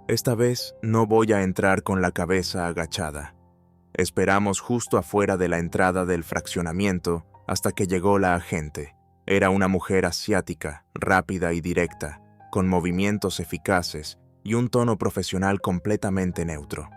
Esta vez no voy a entrar con la cabeza agachada. Esperamos justo afuera de la entrada del fraccionamiento hasta que llegó la agente. Era una mujer asiática, rápida y directa, con movimientos eficaces y un tono profesional completamente neutro.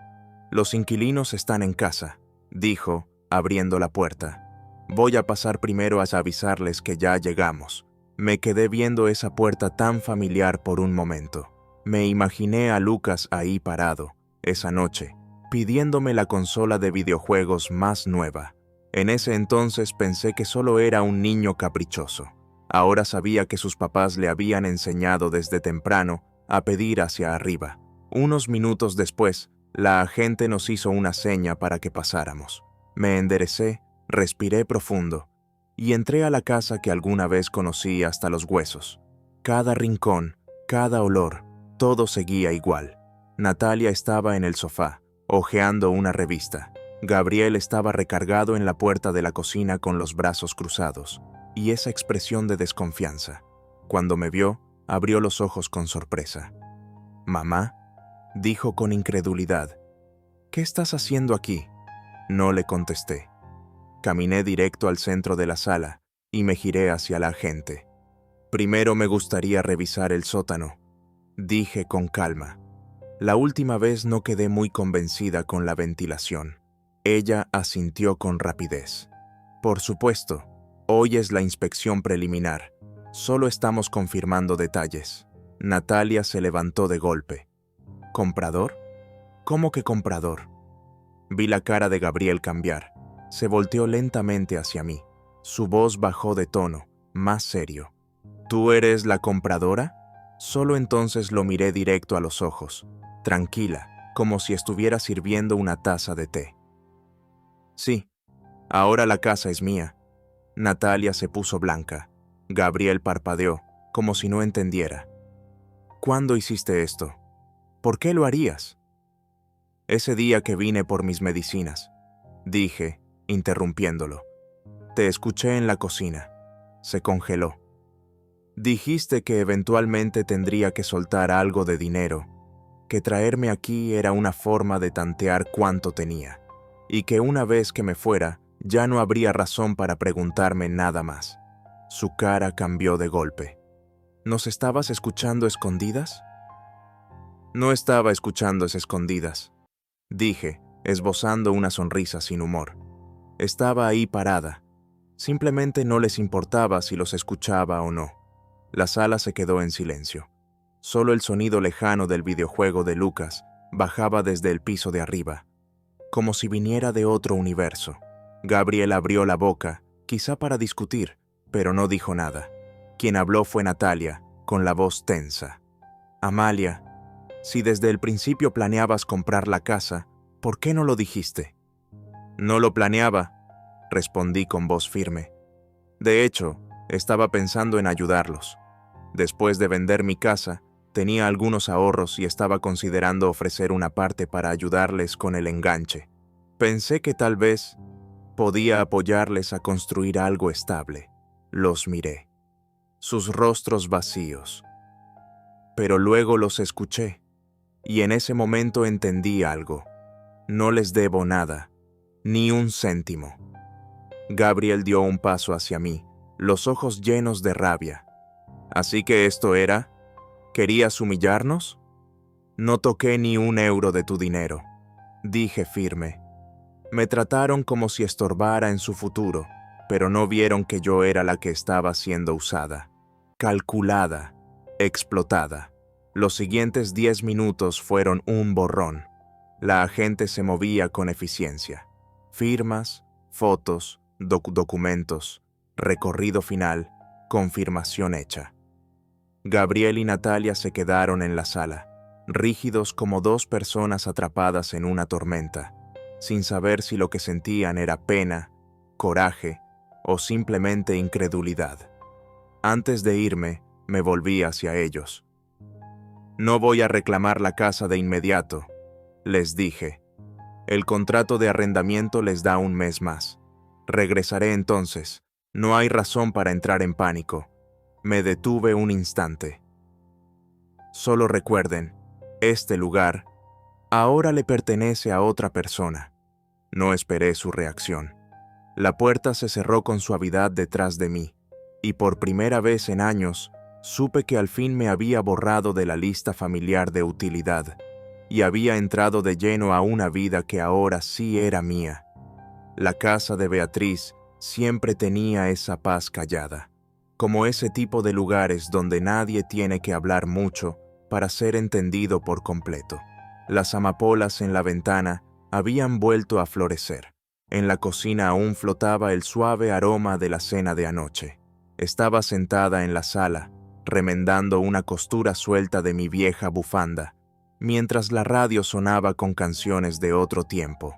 «Los inquilinos están en casa», dijo, abriendo la puerta. «Voy a pasar primero a avisarles que ya llegamos». Me quedé viendo esa puerta tan familiar por un momento. Me imaginé a Lucas ahí parado, esa noche, pidiéndome la consola de videojuegos más nueva. En ese entonces pensé que solo era un niño caprichoso. Ahora sabía que sus papás le habían enseñado desde temprano a pedir hacia arriba. Unos minutos después, la agente nos hizo una seña para que pasáramos. Me enderecé, respiré profundo y entré a la casa que alguna vez conocí hasta los huesos. Cada rincón, cada olor, todo seguía igual. Natalia estaba en el sofá, hojeando una revista. Gabriel estaba recargado en la puerta de la cocina con los brazos cruzados, y esa expresión de desconfianza. Cuando me vio, abrió los ojos con sorpresa. «¿Mamá?», dijo con incredulidad. «¿Qué estás haciendo aquí?». No le contesté. Caminé directo al centro de la sala y me giré hacia la agente. «Primero me gustaría revisar el sótano», dije con calma. La última vez no quedé muy convencida con la ventilación. Ella asintió con rapidez. «Por supuesto, hoy es la inspección preliminar. Solo estamos confirmando detalles». Natalia se levantó de golpe. «¿Comprador? ¿Cómo que comprador?». Vi la cara de Gabriel cambiar. Se volteó lentamente hacia mí. Su voz bajó de tono, más serio. «¿Tú eres la compradora?». Solo entonces lo miré directo a los ojos, tranquila, como si estuviera sirviendo una taza de té. «Sí, ahora la casa es mía». Natalia se puso blanca. Gabriel parpadeó, como si no entendiera. «¿Cuándo hiciste esto? ¿Por qué lo harías?». «Ese día que vine por mis medicinas», dije, interrumpiéndolo. «Te escuché en la cocina». Se congeló. «Dijiste que eventualmente tendría que soltar algo de dinero, que traerme aquí era una forma de tantear cuánto tenía, y que una vez que me fuera, ya no habría razón para preguntarme nada más». Su cara cambió de golpe. «¿Nos estabas escuchando escondidas?». «No estaba escuchando escondidas», dije, esbozando una sonrisa sin humor. Estaba ahí parada. Simplemente no les importaba si los escuchaba o no. La sala se quedó en silencio. Solo el sonido lejano del videojuego de Lucas bajaba desde el piso de arriba, como si viniera de otro universo. Gabriel abrió la boca, quizá para discutir, pero no dijo nada. Quien habló fue Natalia, con la voz tensa. «Amalia, si desde el principio planeabas comprar la casa, ¿por qué no lo dijiste?». «No lo planeaba», respondí con voz firme. «De hecho, estaba pensando en ayudarlos. Después de vender mi casa, tenía algunos ahorros y estaba considerando ofrecer una parte para ayudarles con el enganche. Pensé que tal vez podía apoyarles a construir algo estable». Los miré, sus rostros vacíos. Pero luego los escuché, y en ese momento entendí algo. No les debo nada, ni un céntimo. Gabriel dio un paso hacia mí, los ojos llenos de rabia. «¿Así que esto era? ¿Querías humillarnos?». «No toqué ni un euro de tu dinero», dije firme. Me trataron como si estorbara en su futuro, pero no vieron que yo era la que estaba siendo usada, calculada, explotada. Los siguientes 10 minutos fueron un borrón. La agente se movía con eficiencia. Firmas, fotos, documentos, recorrido final, confirmación hecha. Gabriel y Natalia se quedaron en la sala, rígidos como dos personas atrapadas en una tormenta, sin saber si lo que sentían era pena, coraje o simplemente incredulidad. Antes de irme, me volví hacia ellos. «No voy a reclamar la casa de inmediato», les dije. «El contrato de arrendamiento les da un mes más. Regresaré entonces. No hay razón para entrar en pánico». Me detuve un instante. «Solo recuerden, Este lugar ahora le pertenece a otra persona. No esperé su reacción. La puerta se cerró con suavidad detrás de mí, y por primera vez en años supe que al fin me había borrado de la lista familiar de utilidad y había entrado de lleno a una vida que ahora sí era mía. La casa de Beatriz siempre tenía esa paz callada, como ese tipo de lugares donde nadie tiene que hablar mucho para ser entendido por completo. Las amapolas en la ventana habían vuelto a florecer. En la cocina aún flotaba el suave aroma de la cena de anoche. Estaba sentada en la sala, remendando una costura suelta de mi vieja bufanda, mientras la radio sonaba con canciones de otro tiempo.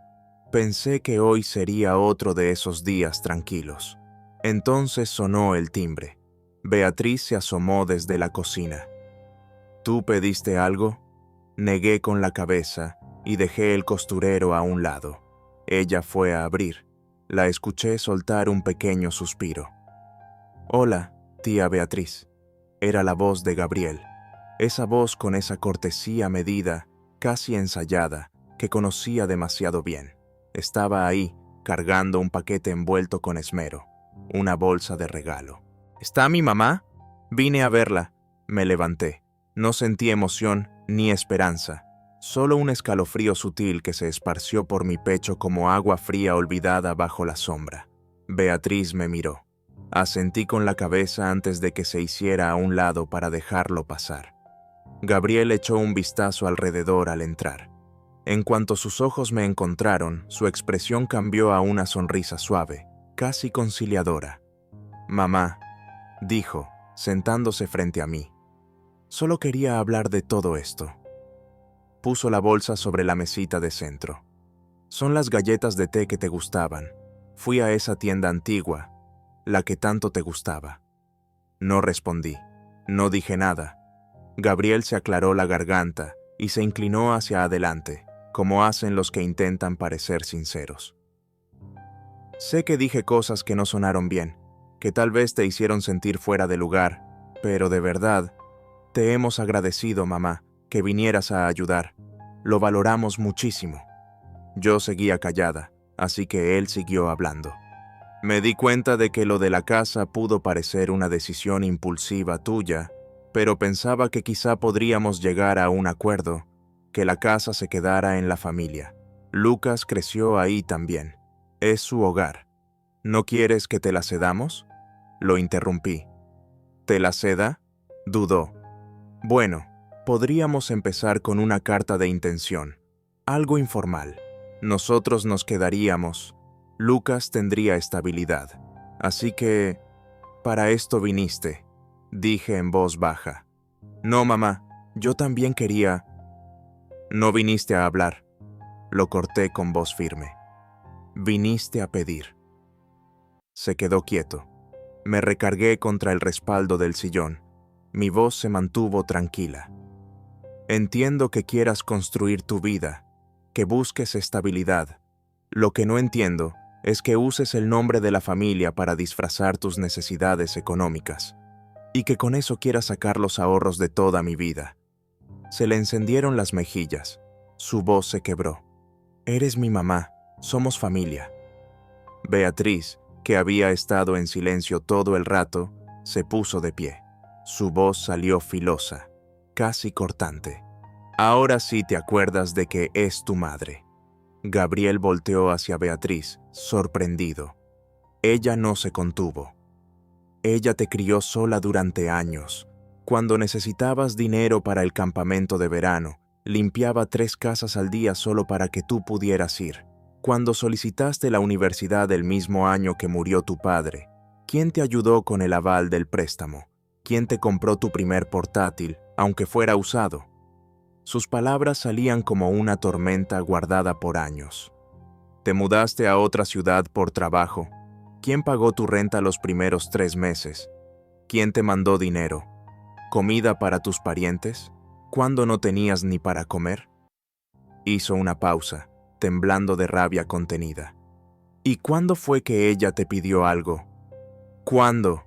Pensé que hoy sería otro de esos días tranquilos. Entonces sonó el timbre. Beatriz se asomó desde la cocina. ¿Tú pediste algo? Negué con la cabeza y dejé el costurero a un lado. Ella fue a abrir. La escuché soltar un pequeño suspiro. «Hola, tía Beatriz». Era la voz de Gabriel. Esa voz con esa cortesía medida, casi ensayada, que conocía demasiado bien. Estaba ahí, cargando un paquete envuelto con esmero, una bolsa de regalo. «¿Está mi mamá?» Vine a verla. Me levanté. No sentí emoción ni esperanza, solo un escalofrío sutil que se esparció por mi pecho como agua fría olvidada bajo la sombra. Beatriz me miró. Asentí con la cabeza antes de que se hiciera a un lado para dejarlo pasar. Gabriel echó un vistazo alrededor al entrar. En cuanto sus ojos me encontraron, su expresión cambió a una sonrisa suave, casi conciliadora. «Mamá», dijo, sentándose frente a mí. «Solo quería hablar de todo esto». Puso la bolsa sobre la mesita de centro. «Son las galletas de té que te gustaban. Fui a esa tienda antigua, la que tanto te gustaba». No respondí. No dije nada. Gabriel se aclaró la garganta y se inclinó hacia adelante, como hacen los que intentan parecer sinceros. «Sé que dije cosas que no sonaron bien, que tal vez te hicieron sentir fuera de lugar, pero de verdad, te hemos agradecido, mamá, que vinieras a ayudar. Lo valoramos muchísimo». Yo seguía callada, así que él siguió hablando. «Me di cuenta de que lo de la casa pudo parecer una decisión impulsiva tuya, pero pensaba que quizá podríamos llegar a un acuerdo, que la casa se quedara en la familia. Lucas creció ahí también. Es su hogar. ¿No quieres que te la cedamos?». Lo interrumpí. «¿Te la ceda?», dudó. «Bueno, podríamos empezar con una carta de intención, algo informal. Nosotros nos quedaríamos. Lucas tendría estabilidad. Así que, para esto viniste», dije en voz baja. «No, mamá, yo también quería». «No viniste a hablar», lo corté con voz firme. «Viniste a pedir». Se quedó quieto. Me recargué contra el respaldo del sillón. Mi voz se mantuvo tranquila. «Entiendo que quieras construir tu vida, que busques estabilidad. Lo que no entiendo es que uses el nombre de la familia para disfrazar tus necesidades económicas, y que con eso quieras sacar los ahorros de toda mi vida». Se le encendieron las mejillas. Su voz se quebró. «Eres mi mamá, somos familia». Beatriz, que había estado en silencio todo el rato, se puso de pie. Su voz salió filosa, casi cortante. «Ahora sí te acuerdas de que es tu madre». Gabriel volteó hacia Beatriz, sorprendido. Ella no se contuvo. «Ella te crió sola durante años. Cuando necesitabas dinero para el campamento de verano, limpiaba 3 casas al día solo para que tú pudieras ir. Cuando solicitaste la universidad el mismo año que murió tu padre, ¿quién te ayudó con el aval del préstamo? ¿Quién te compró tu primer portátil, aunque fuera usado?». Sus palabras salían como una tormenta guardada por años. «Te mudaste a otra ciudad por trabajo. ¿Quién pagó tu renta los primeros 3 meses? ¿Quién te mandó dinero? ¿Comida para tus parientes? ¿Cuándo no tenías ni para comer?». Hizo una pausa, temblando de rabia contenida. «¿Y cuándo fue que ella te pidió algo?». «¿Cuándo?».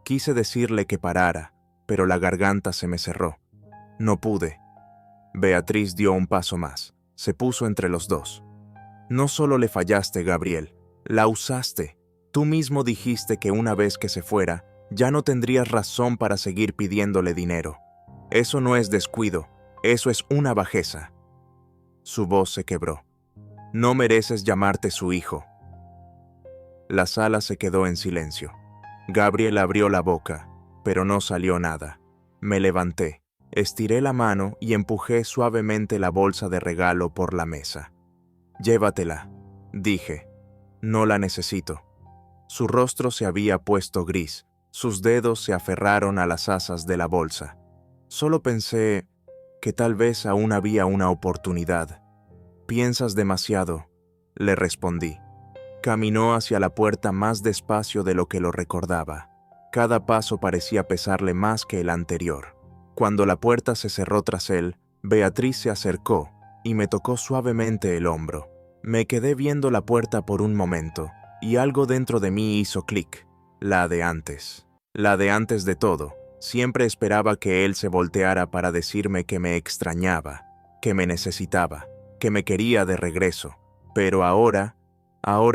Quise decirle que parara, pero la garganta se me cerró. No pude. Beatriz dio un paso más. Se puso entre los dos. No solo le fallaste, Gabriel, la usaste. Tú mismo dijiste que una vez que se fuera, ya no tendrías razón para seguir pidiéndole dinero. Eso no es descuido, eso es una bajeza. Su voz se quebró. No mereces llamarte su hijo. La sala se quedó en silencio. Gabriel abrió la boca, pero no salió nada. Me levanté, estiré la mano y empujé suavemente la bolsa de regalo por la mesa. Llévatela, dije. No la necesito. Su rostro se había puesto gris, sus dedos se aferraron a las asas de la bolsa. Solo pensé que tal vez aún había una oportunidad. Piensas demasiado, le respondí. Caminó hacia la puerta más despacio de lo que lo recordaba. Cada paso parecía pesarle más que el anterior. Cuando la puerta se cerró tras él, Beatriz se acercó y me tocó suavemente el hombro. Me quedé viendo la puerta por un momento, y algo dentro de mí hizo clic. La de antes. La de antes de todo. Siempre esperaba que él se volteara para decirme que me extrañaba, que me necesitaba, que me quería de regreso. Pero ahora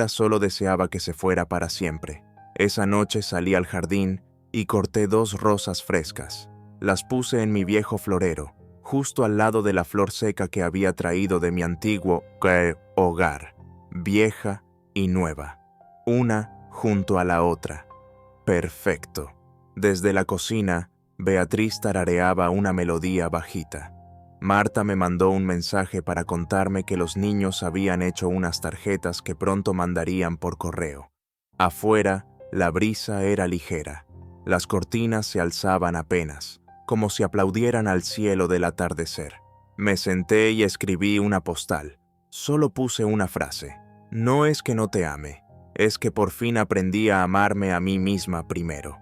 solo deseaba que se fuera para siempre. Esa noche salí al jardín y corté 2 rosas frescas. Las puse en mi viejo florero, justo al lado de la flor seca que había traído de mi antiguo hogar, vieja y nueva, una junto a la otra. Perfecto. Desde la cocina, Beatriz tarareaba una melodía bajita. Marta me mandó un mensaje para contarme que los niños habían hecho unas tarjetas que pronto mandarían por correo. Afuera, la brisa era ligera. Las cortinas se alzaban apenas, como si aplaudieran al cielo del atardecer. Me senté y escribí una postal. Solo puse una frase. No es que no te ame, es que por fin aprendí a amarme a mí misma primero.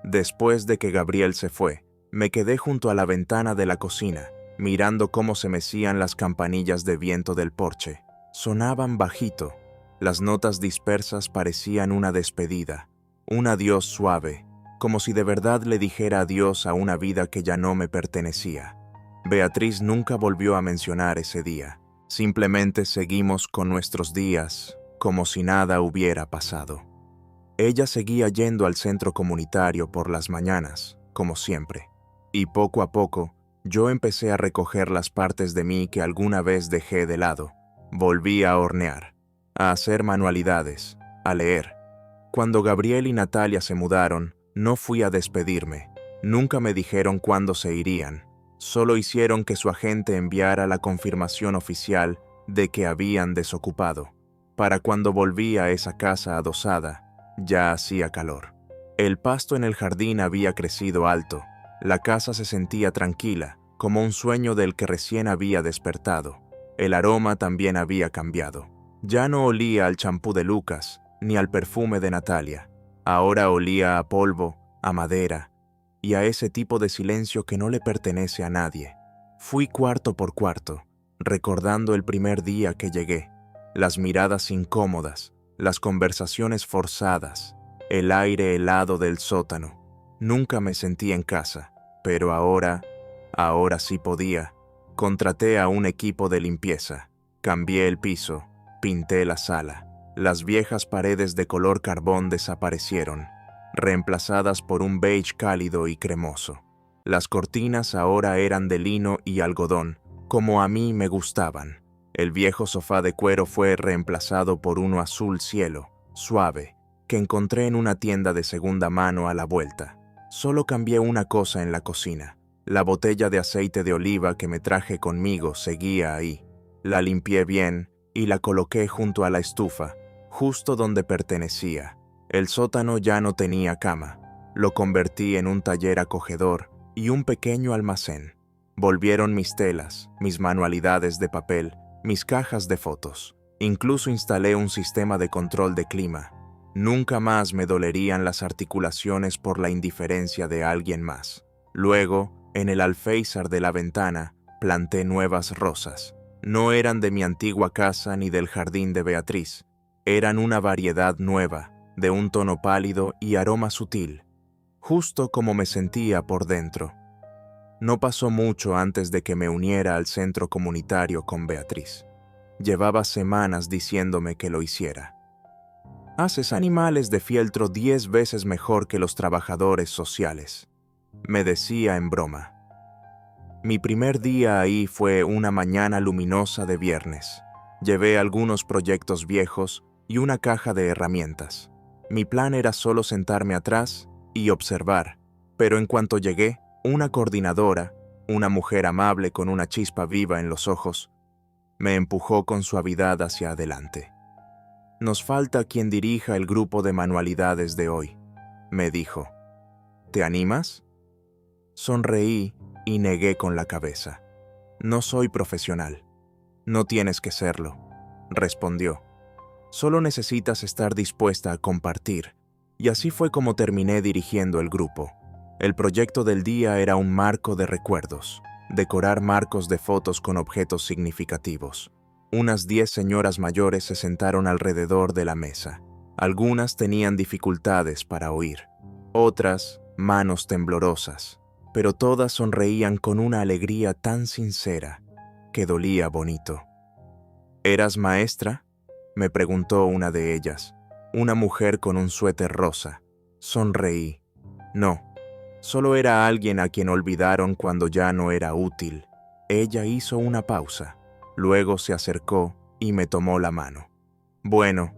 Después de que Gabriel se fue, me quedé junto a la ventana de la cocina, mirando cómo se mecían las campanillas de viento del porche. Sonaban bajito. Las notas dispersas parecían una despedida, un adiós suave, como si de verdad le dijera adiós a una vida que ya no me pertenecía. Beatriz nunca volvió a mencionar ese día. Simplemente seguimos con nuestros días, como si nada hubiera pasado. Ella seguía yendo al centro comunitario por las mañanas, como siempre, y poco a poco, yo empecé a recoger las partes de mí que alguna vez dejé de lado. Volví a hornear, a hacer manualidades, a leer. Cuando Gabriel y Natalia se mudaron, no fui a despedirme. Nunca me dijeron cuándo se irían. Solo hicieron que su agente enviara la confirmación oficial de que habían desocupado. Para cuando volví a esa casa adosada, ya hacía calor. El pasto en el jardín había crecido alto. La casa se sentía tranquila, como un sueño del que recién había despertado. El aroma también había cambiado. Ya no olía al champú de Lucas, ni al perfume de Natalia. Ahora olía a polvo, a madera, y a ese tipo de silencio que no le pertenece a nadie. Fui cuarto por cuarto, recordando el primer día que llegué. Las miradas incómodas, las conversaciones forzadas, el aire helado del sótano. Nunca me sentí en casa, pero ahora sí podía. Contraté a un equipo de limpieza, cambié el piso, pinté la sala. Las viejas paredes de color carbón desaparecieron, reemplazadas por un beige cálido y cremoso. Las cortinas ahora eran de lino y algodón, como a mí me gustaban. El viejo sofá de cuero fue reemplazado por uno azul cielo, suave, que encontré en una tienda de segunda mano a la vuelta. Solo cambié una cosa en la cocina. La botella de aceite de oliva que me traje conmigo seguía ahí. La limpié bien y la coloqué junto a la estufa, justo donde pertenecía. El sótano ya no tenía cama. Lo convertí en un taller acogedor y un pequeño almacén. Volvieron mis telas, mis manualidades de papel, mis cajas de fotos. Incluso instalé un sistema de control de clima. Nunca más me dolerían las articulaciones por la indiferencia de alguien más. Luego, en el alféizar de la ventana, planté nuevas rosas. No eran de mi antigua casa ni del jardín de Beatriz. Eran una variedad nueva, de un tono pálido y aroma sutil, justo como me sentía por dentro. No pasó mucho antes de que me uniera al centro comunitario con Beatriz. Llevaba semanas diciéndome que lo hiciera. Haces animales de fieltro 10 veces mejor que los trabajadores sociales, me decía en broma. Mi primer día ahí fue una mañana luminosa de viernes. Llevé algunos proyectos viejos y una caja de herramientas. Mi plan era solo sentarme atrás y observar, pero en cuanto llegué, una coordinadora, una mujer amable con una chispa viva en los ojos, me empujó con suavidad hacia adelante. Nos falta quien dirija el grupo de manualidades de hoy, me dijo. ¿Te animas? Sonreí y negué con la cabeza. No soy profesional. No tienes que serlo, respondió. Solo necesitas estar dispuesta a compartir. Y así fue como terminé dirigiendo el grupo. El proyecto del día era un marco de recuerdos, decorar marcos de fotos con objetos significativos. Unas 10 señoras mayores se sentaron alrededor de la mesa. Algunas tenían dificultades para oír, otras manos temblorosas, pero todas sonreían con una alegría tan sincera que dolía bonito. ¿Eras maestra?, me preguntó una de ellas, una mujer con un suéter rosa. Sonreí. No, solo era alguien a quien olvidaron cuando ya no era útil. Ella hizo una pausa. Luego se acercó y me tomó la mano. Bueno,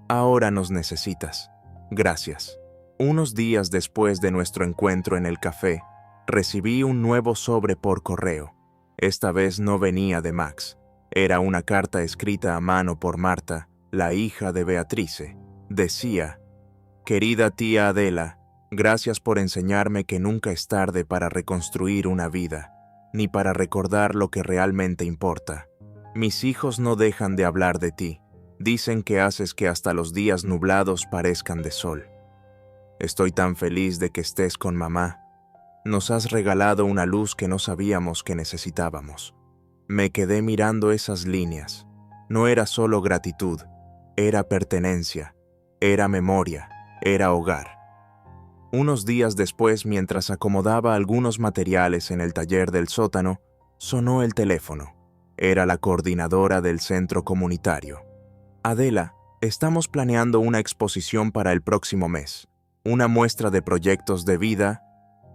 ahora nos necesitas. Gracias. Unos días después de nuestro encuentro en el café, recibí un nuevo sobre por correo. Esta vez no venía de Max. Era una carta escrita a mano por Marta, la hija de Beatrice. Decía: «Querida tía Adela, gracias por enseñarme que nunca es tarde para reconstruir una vida, ni para recordar lo que realmente importa. Mis hijos no dejan de hablar de ti. Dicen que haces que hasta los días nublados parezcan de sol. Estoy tan feliz de que estés con mamá. Nos has regalado una luz que no sabíamos que necesitábamos». Me quedé mirando esas líneas. No era solo gratitud, era pertenencia, era memoria, era hogar. Unos días después, mientras acomodaba algunos materiales en el taller del sótano, sonó el teléfono. Era la coordinadora del centro comunitario. «Adela, estamos planeando una exposición para el próximo mes. Una muestra de proyectos de vida,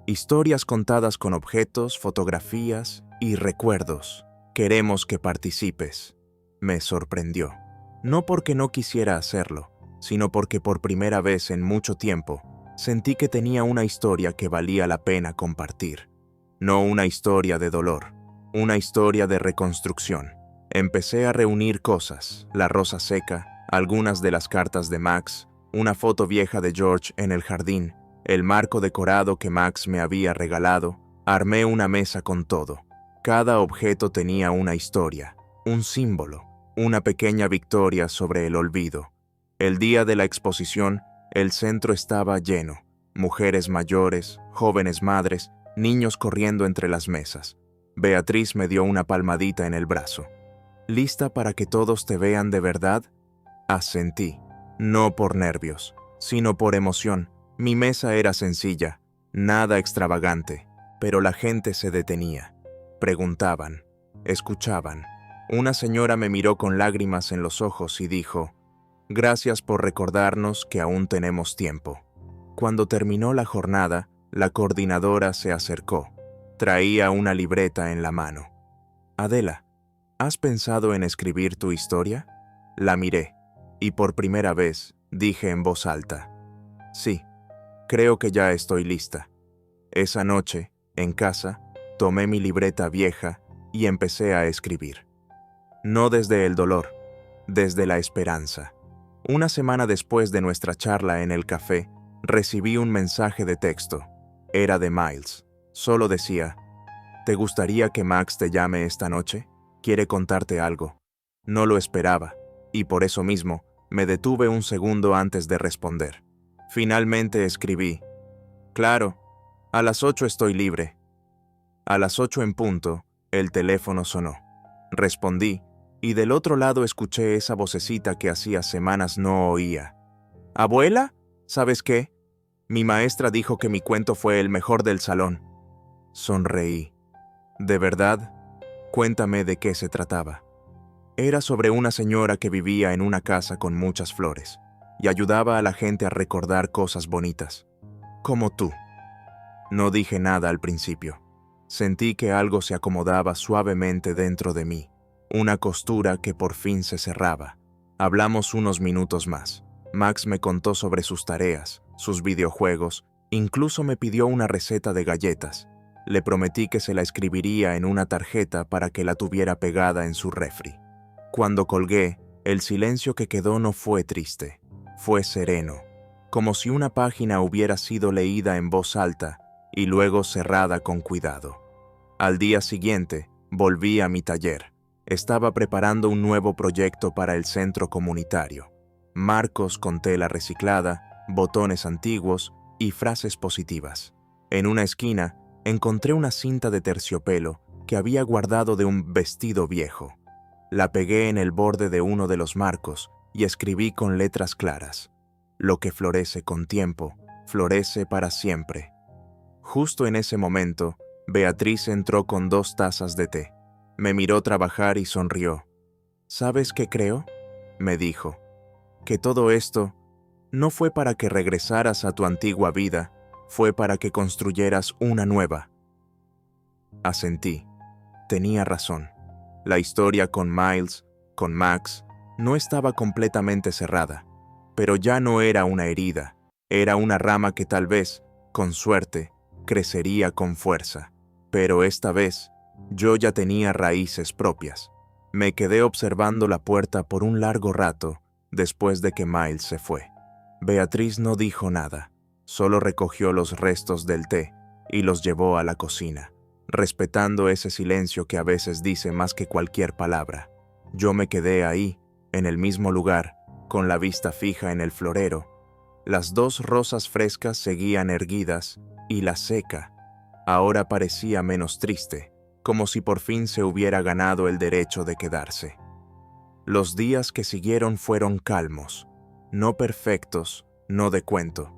historias contadas con objetos, fotografías y recuerdos. Queremos que participes». Me sorprendió. No porque no quisiera hacerlo, sino porque por primera vez en mucho tiempo sentí que tenía una historia que valía la pena compartir. No una historia de dolor, una historia de reconstrucción. Empecé a reunir cosas: la rosa seca, algunas de las cartas de Max, una foto vieja de George en el jardín, el marco decorado que Max me había regalado. Armé una mesa con todo. Cada objeto tenía una historia, un símbolo, una pequeña victoria sobre el olvido. El día de la exposición, el centro estaba lleno. Mujeres mayores, jóvenes madres, niños corriendo entre las mesas. Beatriz me dio una palmadita en el brazo. «¿Lista para que todos te vean de verdad?». Asentí, no por nervios, sino por emoción. Mi mesa era sencilla, nada extravagante, pero la gente se detenía. Preguntaban, escuchaban. Una señora me miró con lágrimas en los ojos y dijo: «Gracias por recordarnos que aún tenemos tiempo». Cuando terminó la jornada, la coordinadora se acercó. Traía una libreta en la mano. «Adela, ¿has pensado en escribir tu historia?». La miré, y por primera vez dije en voz alta: «Sí, creo que ya estoy lista». Esa noche, en casa, tomé mi libreta vieja y empecé a escribir. No desde el dolor, desde la esperanza. Una semana después de nuestra charla en el café, recibí un mensaje de texto. Era de Miles. Solo decía: «¿Te gustaría que Max te llame esta noche? Quiere contarte algo». No lo esperaba, y por eso mismo me detuve un segundo antes de responder. Finalmente escribí: «Claro, a las 8 estoy libre». A las 8 en punto, el teléfono sonó. Respondí, y del otro lado escuché esa vocecita que hacía semanas no oía. «¿Abuela? ¿Sabes qué? Mi maestra dijo que mi cuento fue el mejor del salón». Sonreí. ¿De verdad? Cuéntame de qué se trataba. Era sobre una señora que vivía en una casa con muchas flores y ayudaba a la gente a recordar cosas bonitas. Como tú. No dije nada al principio. Sentí que algo se acomodaba suavemente dentro de mí, una costura que por fin se cerraba. Hablamos unos minutos más. Max me contó sobre sus tareas, sus videojuegos, incluso me pidió una receta de galletas. Le prometí que se la escribiría en una tarjeta para que la tuviera pegada en su refri. Cuando colgué, el silencio que quedó no fue triste, fue sereno, como si una página hubiera sido leída en voz alta y luego cerrada con cuidado. Al día siguiente, volví a mi taller. Estaba preparando un nuevo proyecto para el centro comunitario. Marcos con tela reciclada, botones antiguos y frases positivas. En una esquina, encontré una cinta de terciopelo que había guardado de un vestido viejo. La pegué en el borde de uno de los marcos y escribí con letras claras: lo que florece con tiempo, florece para siempre. Justo en ese momento, Beatriz entró con 2 tazas de té. Me miró trabajar y sonrió. ¿Sabes qué creo?, me dijo. Que todo esto no fue para que regresaras a tu antigua vida, fue para que construyeras una nueva. Asentí. Tenía razón. La historia con Miles, con Max, no estaba completamente cerrada, pero ya no era una herida, era una rama que tal vez, con suerte, crecería con fuerza. Pero esta vez, yo ya tenía raíces propias. Me quedé observando la puerta por un largo rato después de que Miles se fue. Beatriz no dijo nada, solo recogió los restos del té y los llevó a la cocina, respetando ese silencio que a veces dice más que cualquier palabra. Yo me quedé ahí, en el mismo lugar, con la vista fija en el florero. Las 2 rosas frescas seguían erguidas y la seca ahora parecía menos triste, como si por fin se hubiera ganado el derecho de quedarse. Los días que siguieron fueron calmos, no perfectos, no de cuento,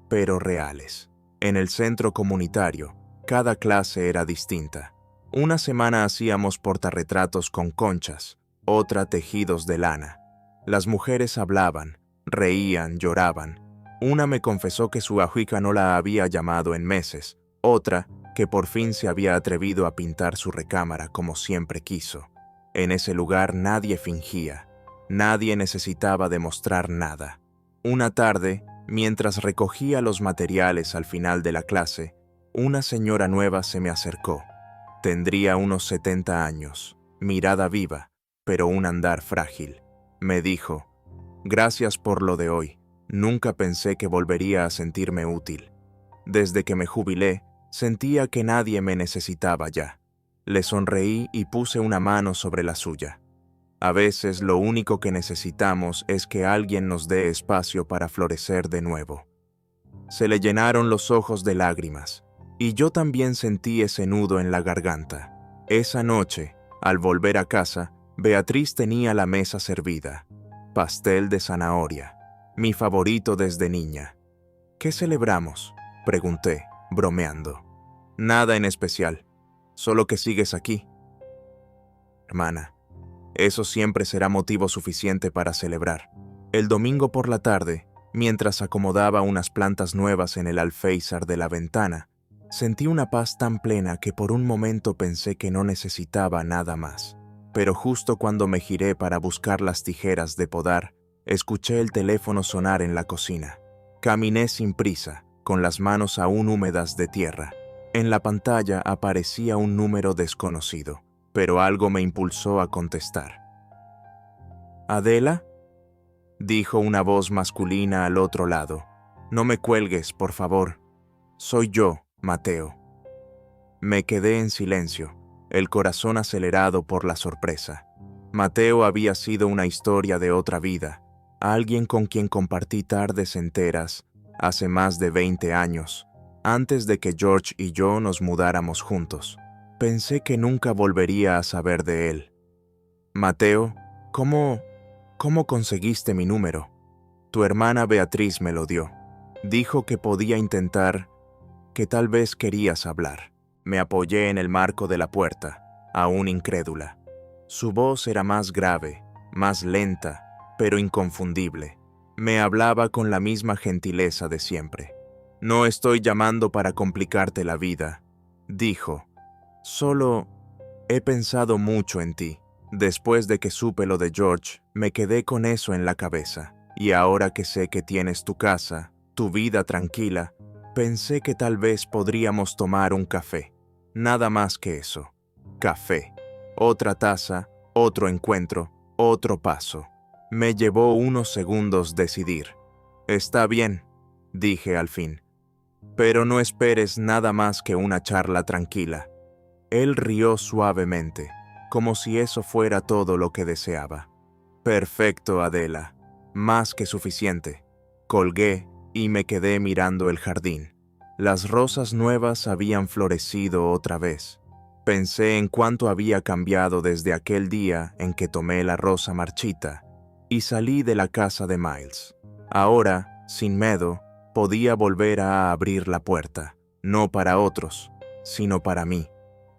pero reales. En el centro comunitario, cada clase era distinta. Una semana hacíamos portarretratos con conchas, otra tejidos de lana. Las mujeres hablaban, reían, lloraban. Una me confesó que su ajuica no la había llamado en meses, otra que por fin se había atrevido a pintar su recámara como siempre quiso. En ese lugar nadie fingía, nadie necesitaba demostrar nada. Una tarde, mientras recogía los materiales al final de la clase, una señora nueva se me acercó. Tendría unos 70 años, mirada viva, pero un andar frágil. Me dijo: «Gracias por lo de hoy. Nunca pensé que volvería a sentirme útil. Desde que me jubilé, sentía que nadie me necesitaba ya». Le sonreí y puse una mano sobre la suya. A veces lo único que necesitamos es que alguien nos dé espacio para florecer de nuevo. Se le llenaron los ojos de lágrimas, y yo también sentí ese nudo en la garganta. Esa noche, al volver a casa, Beatriz tenía la mesa servida. Pastel de zanahoria, mi favorito desde niña. «¿Qué celebramos?», pregunté, bromeando. «Nada en especial, solo que sigues aquí». «Hermana, eso siempre será motivo suficiente para celebrar». El domingo por la tarde, mientras acomodaba unas plantas nuevas en el alféizar de la ventana, sentí una paz tan plena que por un momento pensé que no necesitaba nada más. Pero justo cuando me giré para buscar las tijeras de podar, escuché el teléfono sonar en la cocina. Caminé sin prisa, con las manos aún húmedas de tierra. En la pantalla aparecía un número desconocido, pero algo me impulsó a contestar. «¿Adela?», dijo una voz masculina al otro lado. «No me cuelgues, por favor. Soy yo, Mateo». Me quedé en silencio, el corazón acelerado por la sorpresa. Mateo había sido una historia de otra vida, alguien con quien compartí tardes enteras, hace más de 20 años, antes de que George y yo nos mudáramos juntos. Pensé que nunca volvería a saber de él. «Mateo, ¿cómo conseguiste mi número?» «Tu hermana Beatriz me lo dio. Dijo que podía intentar, que tal vez querías hablar». Me apoyé en el marco de la puerta, aún incrédula. Su voz era más grave, más lenta, pero inconfundible. Me hablaba con la misma gentileza de siempre. «No estoy llamando para complicarte la vida», dijo. «Solo he pensado mucho en ti. Después de que supe lo de George, me quedé con eso en la cabeza. Y ahora que sé que tienes tu casa, tu vida tranquila, pensé que tal vez podríamos tomar un café. Nada más que eso. Café. Otra taza, otro encuentro, otro paso. Me llevó unos segundos decidir. «Está bien», dije al fin. «Pero no esperes nada más que una charla tranquila». Él rió suavemente, como si eso fuera todo lo que deseaba. «Perfecto, Adela. Más que suficiente». Colgué y me quedé mirando el jardín. Las rosas nuevas habían florecido otra vez. Pensé en cuánto había cambiado desde aquel día en que tomé la rosa marchita y salí de la casa de Miles. Ahora, sin miedo, podía volver a abrir la puerta, no para otros, sino para mí.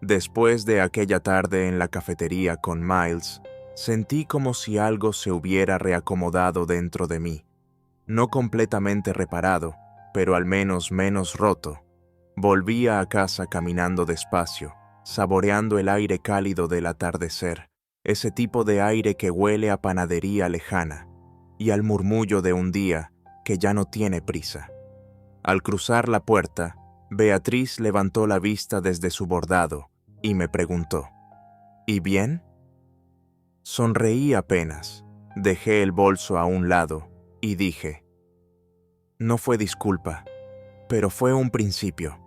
Después de aquella tarde en la cafetería con Miles, sentí como si algo se hubiera reacomodado dentro de mí. No completamente reparado, pero al menos menos roto. Volvía a casa caminando despacio, saboreando el aire cálido del atardecer, ese tipo de aire que huele a panadería lejana, y al murmullo de un día que ya no tiene prisa. Al cruzar la puerta, Beatriz levantó la vista desde su bordado y me preguntó: «¿Y bien?». Sonreí apenas, dejé el bolso a un lado y dije: «No fue disculpa, pero fue un principio».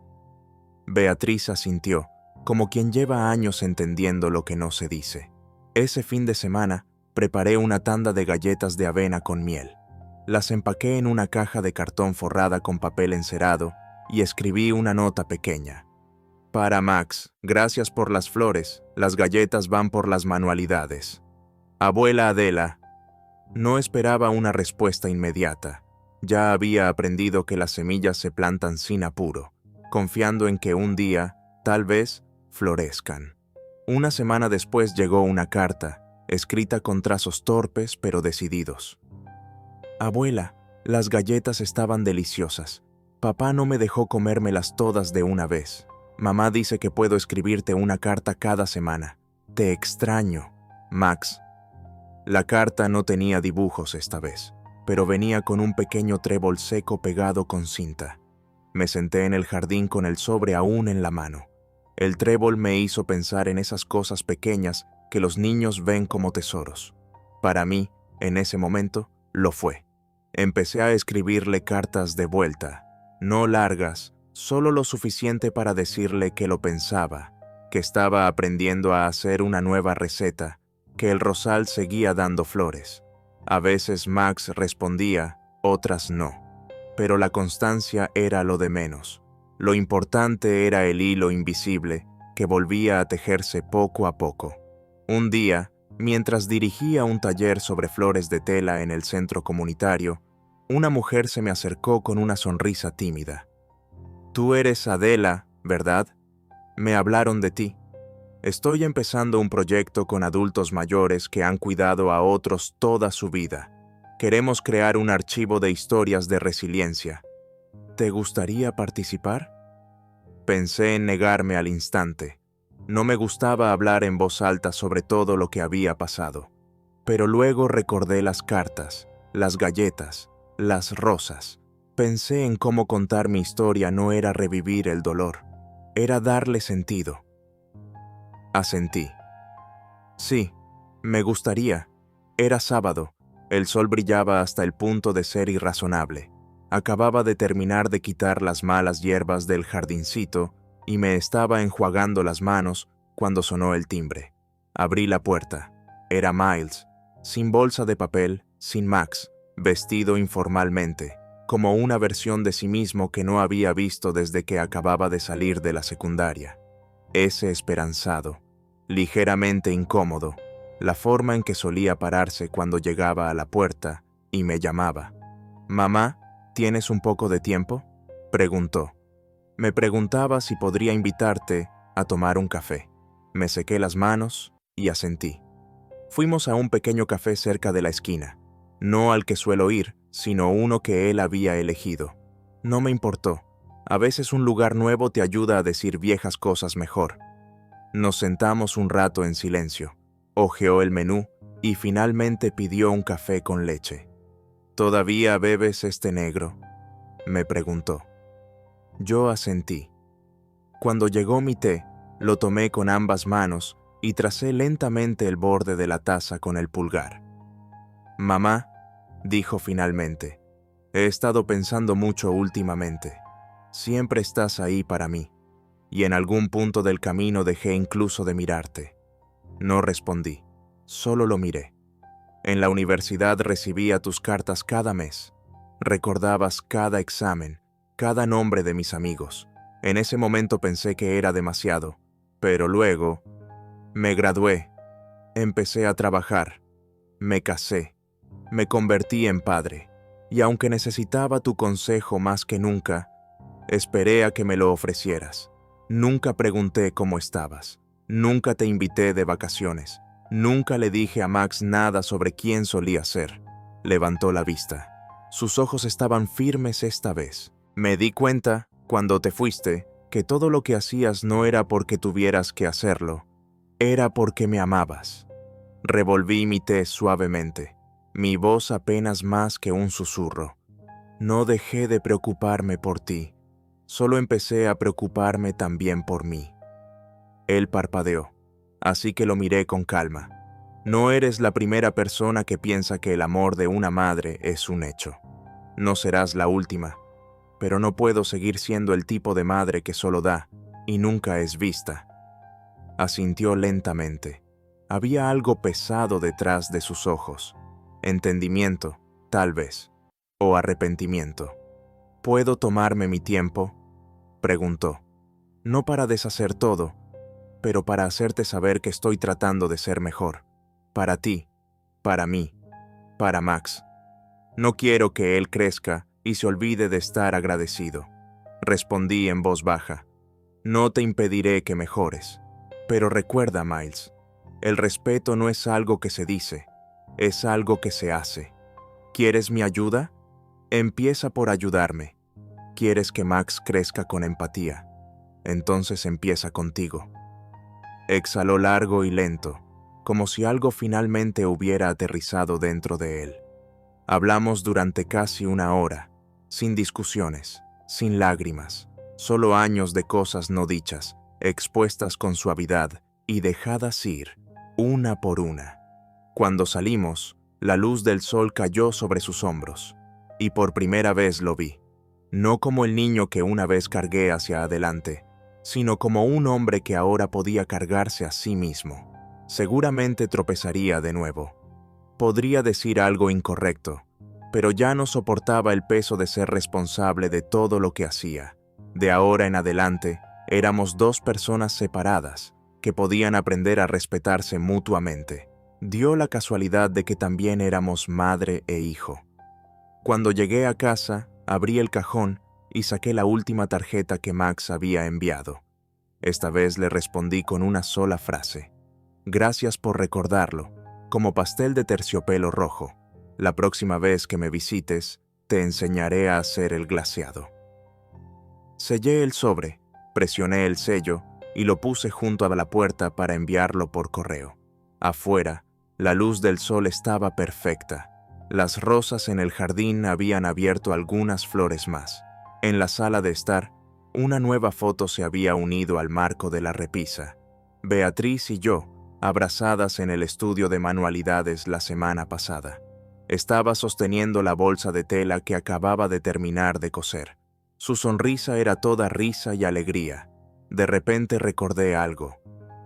Beatriz asintió, como quien lleva años entendiendo lo que no se dice. Ese fin de semana preparé una tanda de galletas de avena con miel. Las empaqué en una caja de cartón forrada con papel encerado y escribí una nota pequeña. «Para Max, gracias por las flores, las galletas van por las manualidades. Abuela Adela». No esperaba una respuesta inmediata. Ya había aprendido que las semillas se plantan sin apuro, confiando en que un día, tal vez, florezcan. Una semana después llegó una carta, escrita con trazos torpes pero decididos. «Abuela, las galletas estaban deliciosas. Papá no me dejó comérmelas todas de una vez. Mamá dice que puedo escribirte una carta cada semana. Te extraño, Max». La carta no tenía dibujos esta vez, pero venía con un pequeño trébol seco pegado con cinta. Me senté en el jardín con el sobre aún en la mano. El trébol me hizo pensar en esas cosas pequeñas que los niños ven como tesoros. Para mí, en ese momento, lo fue. Empecé a escribirle cartas de vuelta, no largas, solo lo suficiente para decirle que lo pensaba, que estaba aprendiendo a hacer una nueva receta, que el rosal seguía dando flores. A veces Max respondía, otras no. Pero la constancia era lo de menos. Lo importante era el hilo invisible que volvía a tejerse poco a poco. Un día, mientras dirigía un taller sobre flores de tela en el centro comunitario, una mujer se me acercó con una sonrisa tímida. «Tú eres Adela, ¿verdad? Me hablaron de ti. Estoy empezando un proyecto con adultos mayores que han cuidado a otros toda su vida. Queremos crear un archivo de historias de resiliencia. ¿Te gustaría participar?». Pensé en negarme al instante. No me gustaba hablar en voz alta sobre todo lo que había pasado. Pero luego recordé las cartas, las galletas, las rosas. Pensé en cómo contar mi historia no era revivir el dolor, era darle sentido. Asentí. «Sí, me gustaría». Era sábado. El sol brillaba hasta el punto de ser irrazonable. Acababa de terminar de quitar las malas hierbas del jardincito y me estaba enjuagando las manos cuando sonó el timbre. Abrí la puerta. Era Miles, sin bolsa de papel, sin Max, vestido informalmente, como una versión de sí mismo que no había visto desde que acababa de salir de la secundaria. Ese esperanzado, ligeramente incómodo, la forma en que solía pararse cuando llegaba a la puerta y me llamaba. «Mamá, ¿tienes un poco de tiempo?», preguntó. Me preguntaba si podría invitarte a tomar un café. Me sequé las manos y asentí. Fuimos a un pequeño café cerca de la esquina, no al que suelo ir, sino uno que él había elegido. No me importó. A veces un lugar nuevo te ayuda a decir viejas cosas mejor. Nos sentamos un rato en silencio. Hojeó el menú y finalmente pidió un café con leche. ¿Todavía bebes este negro?, me preguntó. Yo asentí. Cuando llegó mi té, lo tomé con ambas manos y tracé lentamente el borde de la taza con el pulgar. Mamá, dijo finalmente, he estado pensando mucho últimamente. Siempre estás ahí para mí, y en algún punto del camino dejé incluso de mirarte. No respondí, solo lo miré. En la universidad recibía tus cartas cada mes. Recordabas cada examen, cada nombre de mis amigos. En ese momento pensé que era demasiado, pero luego me gradué, empecé a trabajar, me casé, me convertí en padre, y aunque necesitaba tu consejo más que nunca, esperé a que me lo ofrecieras. Nunca pregunté cómo estabas, nunca te invité de vacaciones, nunca le dije a Max nada sobre quién solía ser. Levantó la vista. Sus ojos estaban firmes esta vez. Me di cuenta, cuando te fuiste, que todo lo que hacías no era porque tuvieras que hacerlo, era porque me amabas. Revolví mi té suavemente, mi voz apenas más que un susurro. No dejé de preocuparme por ti, solo empecé a preocuparme también por mí. Él parpadeó, así que lo miré con calma. No eres la primera persona que piensa que el amor de una madre es un hecho. No serás la última, pero no puedo seguir siendo el tipo de madre que solo da y nunca es vista. Asintió lentamente. Había algo pesado detrás de sus ojos. Entendimiento, tal vez, o arrepentimiento. ¿Puedo tomarme mi tiempo?, preguntó. No para deshacer todo, pero para hacerte saber que estoy tratando de ser mejor. Para ti, para mí, para Max. No quiero que él crezca y se olvide de estar agradecido. Respondí en voz baja. No te impediré que mejores. Pero recuerda, Miles, el respeto no es algo que se dice, es algo que se hace. ¿Quieres mi ayuda? Empieza por ayudarme. ¿Quieres que Max crezca con empatía? Entonces empieza contigo. Exhaló largo y lento, como si algo finalmente hubiera aterrizado dentro de él. Hablamos durante casi una hora, sin discusiones, sin lágrimas, solo años de cosas no dichas, expuestas con suavidad y dejadas ir, una por una. Cuando salimos, la luz del sol cayó sobre sus hombros, y por primera vez lo vi, no como el niño que una vez cargué hacia adelante, sino como un hombre que ahora podía cargarse a sí mismo. Seguramente tropezaría de nuevo. Podría decir algo incorrecto, pero ya no soportaba el peso de ser responsable de todo lo que hacía. De ahora en adelante, éramos dos personas separadas que podían aprender a respetarse mutuamente. Dio la casualidad de que también éramos madre e hijo. Cuando llegué a casa, abrí el cajón y saqué la última tarjeta que Max había enviado. Esta vez le respondí con una sola frase. Gracias por recordarlo, como pastel de terciopelo rojo. La próxima vez que me visites, te enseñaré a hacer el glaseado. Sellé el sobre, presioné el sello y lo puse junto a la puerta para enviarlo por correo. Afuera, la luz del sol estaba perfecta. Las rosas en el jardín habían abierto algunas flores más. En la sala de estar, una nueva foto se había unido al marco de la repisa. Beatriz y yo, abrazadas en el estudio de manualidades la semana pasada. Estaba sosteniendo la bolsa de tela que acababa de terminar de coser. Su sonrisa era toda risa y alegría. De repente recordé algo.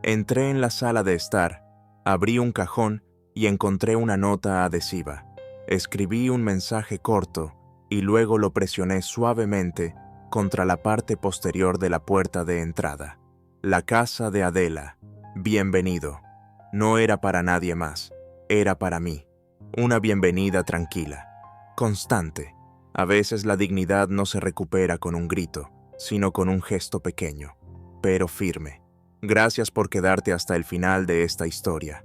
Entré en la sala de estar, abrí un cajón y encontré una nota adhesiva. Escribí un mensaje corto y luego lo presioné suavemente contra la parte posterior de la puerta de entrada. La casa de Adela. Bienvenido. No era para nadie más, era para mí. Una bienvenida tranquila, constante. A veces la dignidad no se recupera con un grito, sino con un gesto pequeño, pero firme. Gracias por quedarte hasta el final de esta historia.